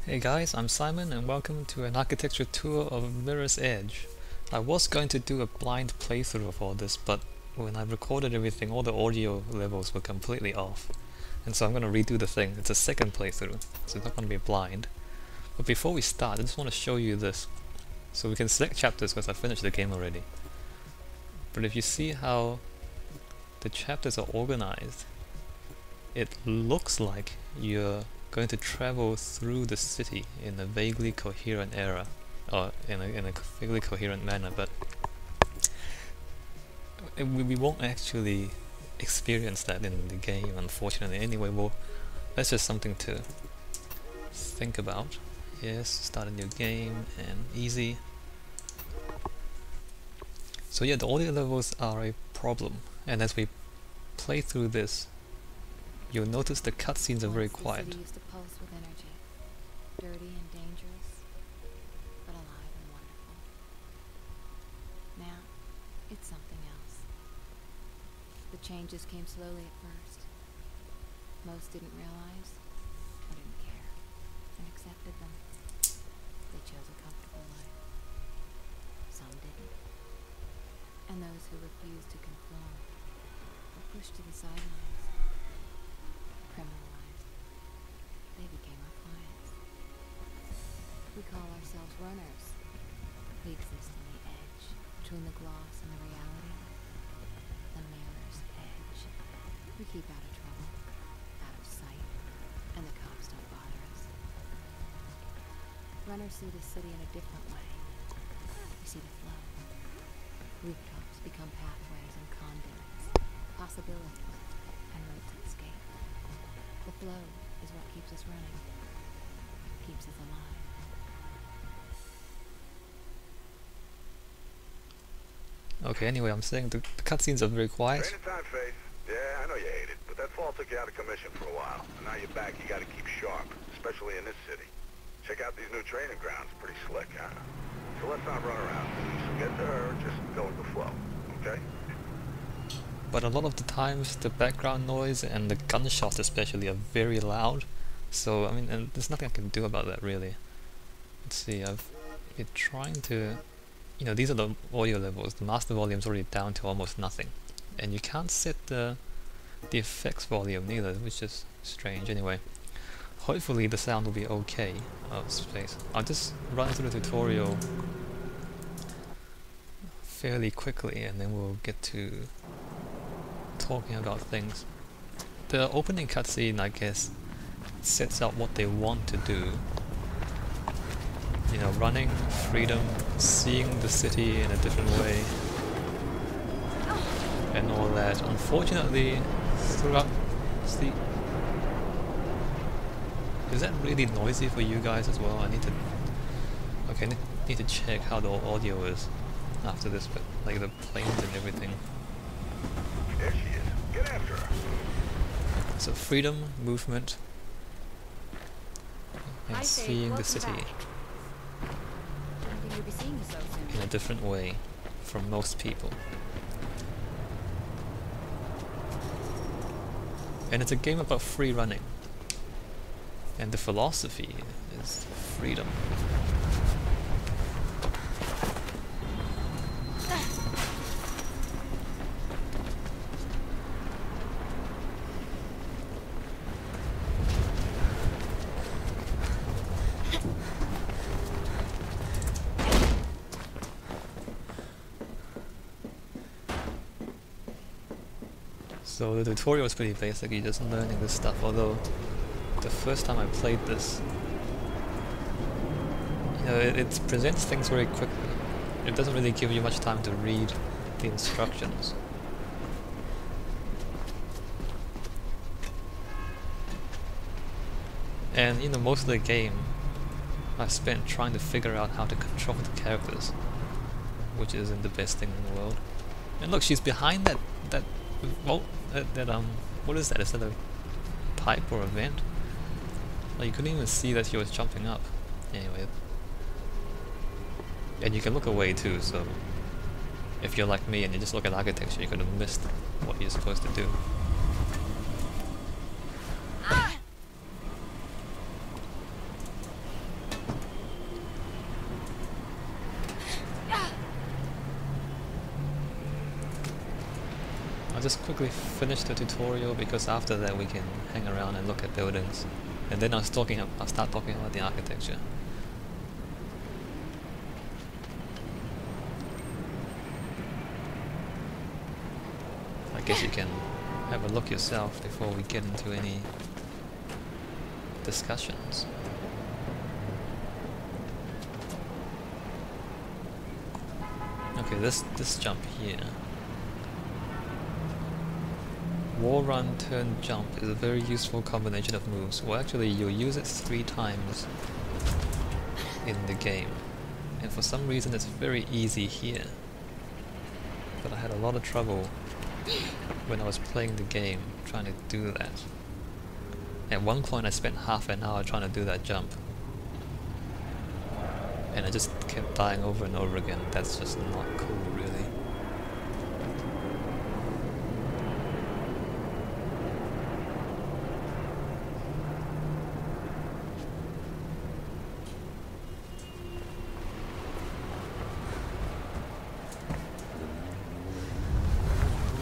Hey guys, I'm Simon and welcome to an architecture tour of Mirror's Edge. I was going to do a blind playthrough of all this, but when I recorded everything, all the audio levels were completely off. And so I'm going to redo the thing. It's a second playthrough, so it's not going to be blind. But before we start, I just want to show you this. So we can select chapters because I finished the game already. But if you see how the chapters are organized, it looks like you're going to travel through the city in a vaguely coherent era, or in a vaguely coherent manner, but we won't actually experience that in the game, unfortunately. Anyway, well, that's just something to think about. Yes, start a new game, and easy. So yeah, the audio levels are a problem, and as we play through this, you'll notice the cutscenes are very quiet. The city used to pulse with energy, dirty and dangerous, but alive and wonderful. Now, it's something else. The changes came slowly at first. Most didn't realize, or didn't care, and accepted them. They chose a comfortable life. Some didn't. And those who refused to conform were pushed to the sidelines. Criminalized. They became our clients. We call ourselves runners. We exist on the edge, between the gloss and the reality. The mirror's edge. We keep out of trouble, out of sight, and the cops don't bother us. Runners see the city in a different way. We see the flow. Rooftops become pathways and conduits, possibilities, and roads to escape. The flow is what keeps us running, keeps us alive. Okay, anyway, I'm saying the cutscenes are very quiet. Training time, Faith. Yeah, I know you hate it, but that fall took you out of commission for a while. And now you're back, you gotta keep sharp, especially in this city. Check out these new training grounds, pretty slick, huh? So let's not run around. Get there, just go with the flow, okay? But a lot of the times the background noise and the gunshots especially are very loud. So, I mean, and there's nothing I can do about that really. Let's see, I've been trying to... You know, these are the audio levels. The master volume's already down to almost nothing. And you can't set the effects volume neither, which is strange. Anyway, hopefully the sound will be okay. Oh, space. I'll just run through the tutorial fairly quickly and then we'll get to talking about things. The opening cutscene, I guess, sets out what they want to do. You know, running, freedom, seeing the city in a different way, and all that. Unfortunately, throughout the... Is that really noisy for you guys as well? I need to... Okay, need to check how the audio is after this, but like the planes and everything. There she is. Get after her. So freedom, movement, and I say, seeing the welcome city back. Didn't think we'd be seeing you so soon. in a different way from most people. And it's a game about free running. And the philosophy is freedom. So the tutorial is pretty basic, you're just learning this stuff, although the first time I played this, you know, it presents things very quickly. It doesn't really give you much time to read the instructions. And you know, most of the game I spent trying to figure out how to control the characters, which isn't the best thing in the world. And look, she's behind that well, what is that? Is that a pipe or a vent? Like, you couldn't even see that she was jumping up. Anyway. And you can look away too, so if you're like me and you just look at architecture, you could have missed what you're supposed to do. just quickly finish the tutorial because after that we can hang around and look at buildings. And then I'll start talking about the architecture. I guess you can have a look yourself before we get into any discussions. Okay, this jump here. Wall run, turn, jump is a very useful combination of moves. Well, actually, you'll use it 3 times in the game, and for some reason it's very easy here. But I had a lot of trouble when I was playing the game trying to do that. At one point I spent half an hour trying to do that jump, and I just kept dying over and over again. That's just not cool, really.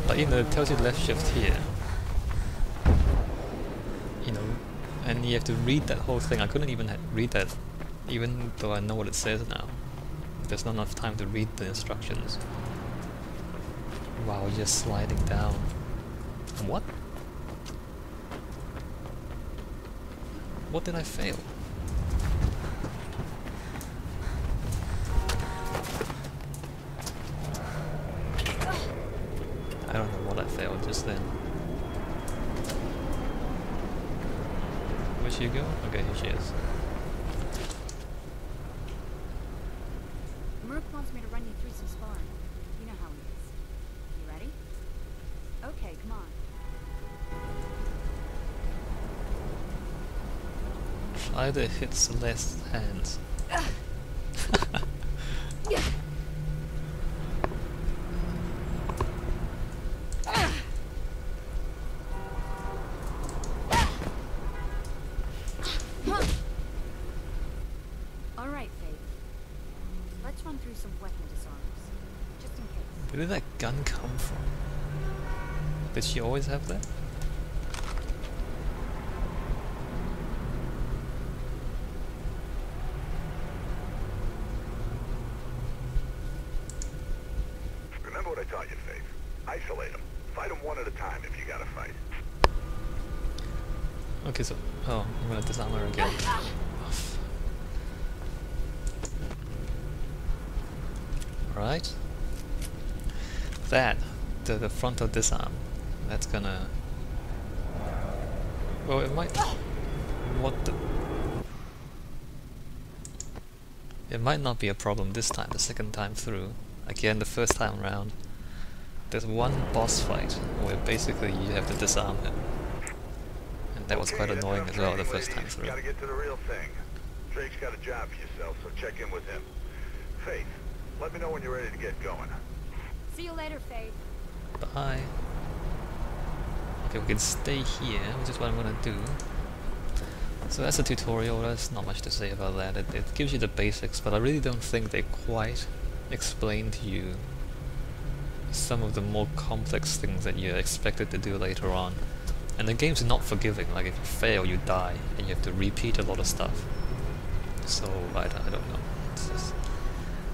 But you know, it tells you left shift here. You know, and you have to read that whole thing. I couldn't even read that, even though I know what it says now. There's not enough time to read the instructions. Wow, just sliding down. What? What did I fail? I don't know what I failed just then. Where'd she go? Okay, here she is. Merc wants me to run you through some sparring. You know how he is. You ready? Okay, come on. Try to hit Celeste's hands. Alright, Faith. Let's run through some weapon disarms. Just in case. Where did that gun come from? Did she always have that? Remember what I taught you, Faith. Isolate them. Fight them one at a time if you gotta fight. Okay, so... oh, I'm gonna disarm her again. Alright. That, the frontal disarm, that's gonna... well, it might... what the... it might not be a problem this time, the second time through. Again, the first time around, there's one boss fight where basically you have to disarm him. And that was quite annoying as well the first time through. Gotta get to the real thing. Drake's got a job for yourself, so check in with him. Faith, let me know when you're ready to get going. See you later, Faith. Bye. Okay, we can stay here, which is what I'm gonna do. So that's a tutorial, there's not much to say about that. It gives you the basics, but I really don't think they quite explain to you some of the more complex things that you're expected to do later on. And the game's not forgiving, like if you fail you die, and you have to repeat a lot of stuff. So, I don't know.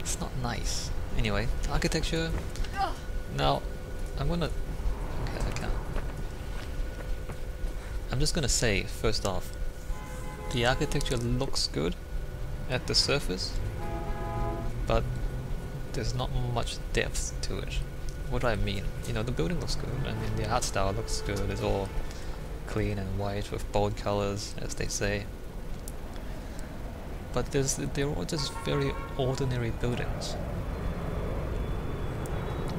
It's not nice. Anyway, architecture. Now, I'm gonna... okay, I can't. I'm just gonna say, first off, the architecture looks good at the surface, but there's not much depth to it. What do I mean? You know, the building looks good, I mean the art style looks good, it's all clean and white with bold colors, as they say. But they're all just very ordinary buildings.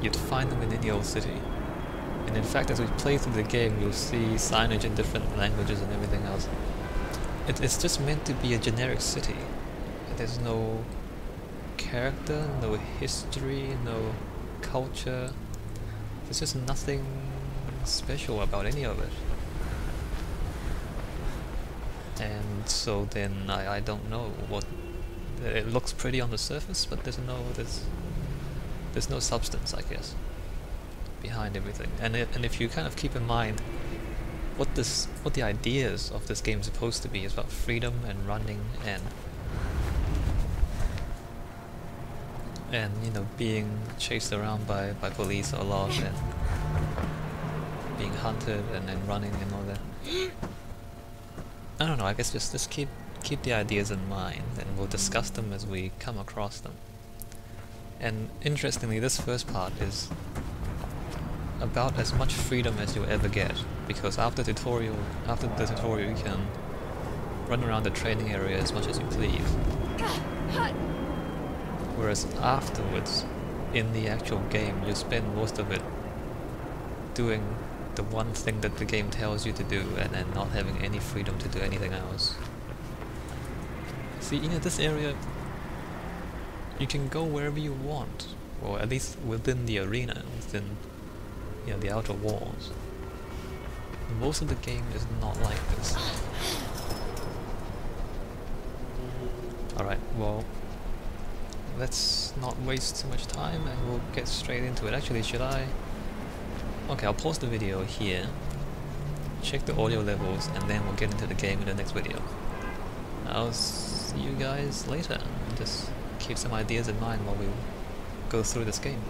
You'd find them in any old city. And in fact, as we play through the game, you'll see signage in different languages and everything else. It's just meant to be a generic city. There's no character, no history, no culture. There's just nothing special about any of it. And so then I don't know what... it looks pretty on the surface, but there's no substance, I guess, behind everything. And if you kind of keep in mind what the ideas of this game is supposed to be, is about freedom and running and you know, being chased around by police a lot and being hunted and then running and all that. I don't know, I guess just keep the ideas in mind and we'll discuss them as we come across them. And interestingly, this first part is about as much freedom as you'll ever get, because after the tutorial you can run around the training area as much as you please. Whereas afterwards, in the actual game, you spend most of it doing the one thing that the game tells you to do and then not having any freedom to do anything else. See, you know, this area, you can go wherever you want, or at least within the arena, within, you know, the outer walls. Most of the game is not like this. Alright, well, let's not waste too much time and we'll get straight into it. Actually, should I? Okay, I'll pause the video here, check the audio levels, and then we'll get into the game in the next video. I'll see you guys later. Just keep some ideas in mind while we go through this game.